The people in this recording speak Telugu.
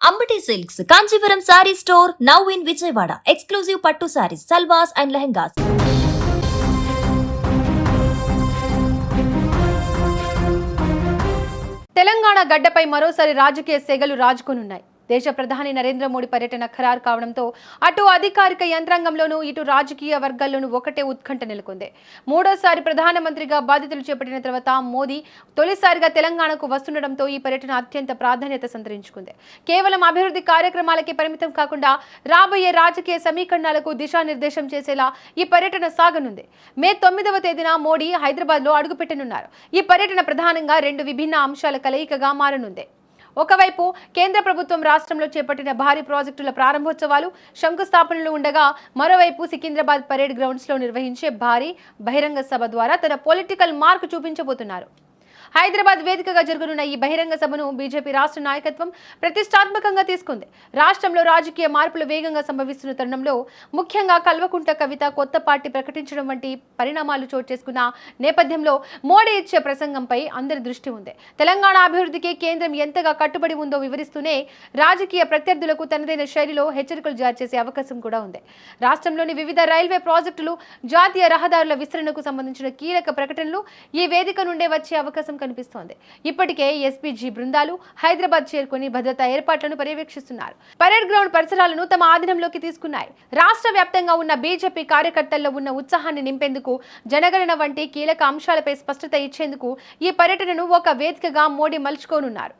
Ambati silks Kanchipuram sorry store now in Vijayawada. Exclusive పట్టు సారీస్, సల్వాస్ అండ్ లెహంగాస్. తెలంగాణ గడ్డపై మరోసారి రాజకీయ సెగలు రాజుకొనున్నాయి. దేశ ప్రధాని నరేంద్ర మోడీ పర్యటన ఖరారు కావడంతో అటు అధికారిక యంత్రాంగంలోనూ ఇటు రాజకీయ వర్గాల్లోనూ ఒకటే ఉత్కంఠ నెలకొంది. మూడోసారి ప్రధానమంత్రిగా బాధ్యతలు చేపట్టిన తర్వాత మోదీ తొలిసారిగా తెలంగాణకు వస్తుండటంతో ఈ పర్యటన అత్యంత ప్రాధాన్యత సంతరించుకుంది. కేవలం అభివృద్ధి కార్యక్రమాలకే పరిమితం కాకుండా రాబోయే రాజకీయ సమీకరణాలకు దిశానిర్దేశం చేసేలా ఈ పర్యటన సాగనుంది. మే 9వ తేదీన మోడీ హైదరాబాద్లో అడుగుపెట్టనున్నారు. ఈ పర్యటన ప్రధానంగా రెండు విభిన్న అంశాల కలయికగా మారనుంది. ఒకవైపు కేంద్ర ప్రభుత్వం రాష్ట్రంలో చేపట్టిన భారీ ప్రాజెక్టుల ప్రారంభోత్సవాలు, శంకుస్థాపనలు ఉండగా, మరోవైపు సికింద్రాబాద్ పరేడ్ గ్రౌండ్స్ లో నిర్వహించే భారీ బహిరంగ సభ ద్వారా తన పొలిటికల్ మార్క్ చూపించబోతున్నారు. హైదరాబాద్ వేదికగా జరుగుతున్న ఈ బహిరంగ సభను బీజేపీ రాష్ట్ర నాయకత్వం ప్రతిష్టాత్మకంగా తీసుకుంది. రాష్ట్రంలో రాజకీయ మార్పులు వేగంగా సంభవిస్తున్న తరుణంలో ముఖ్యంగా కల్వకుంట్ల కవిత కొత్త పార్టీ ప్రకటించడం వంటి పరిణామాలు చోటు చేసుకున్న నేపథ్యంలో మోడీ ఇచ్చే ప్రసంగంపై అందరి దృష్టి ఉంది. తెలంగాణ అభివృద్ధికి కేంద్రం ఎంతగా కట్టుబడి ఉందో వివరిస్తూనే రాజకీయ ప్రత్యర్థులకు తనదైన శైలిలో హెచ్చరికలు జారీ చేసే అవకాశం కూడా ఉంది. రాష్ట్రంలోని వివిధ రైల్వే ప్రాజెక్టులు, జాతీయ రహదారుల విస్తరణకు సంబంధించిన కీలక ప్రకటనలు ఈ వేదిక నుండే వచ్చే అవకాశం కనిపిస్తోంది. ఇప్పటికే ఎస్పీజీ బృందాలు హైదరాబాద్ చేరుకుని భద్రతా ఏర్పాట్లను పర్యవేక్షిస్తున్నారు. పరేడ్ గ్రౌండ్ పరిసరాలను తమ ఆధీనంలోకి తీసుకున్నాయి. రాష్ట్ర వ్యాప్తంగా ఉన్న బీజేపీ కార్యకర్తల్లో ఉన్న ఉత్సాహాన్ని నింపేందుకు, జనగణన వంటి కీలక అంశాలపై స్పష్టత ఇచ్చేందుకు ఈ పర్యటనను ఒక వేదికగా మోడీ మలుచుకోనున్నారు.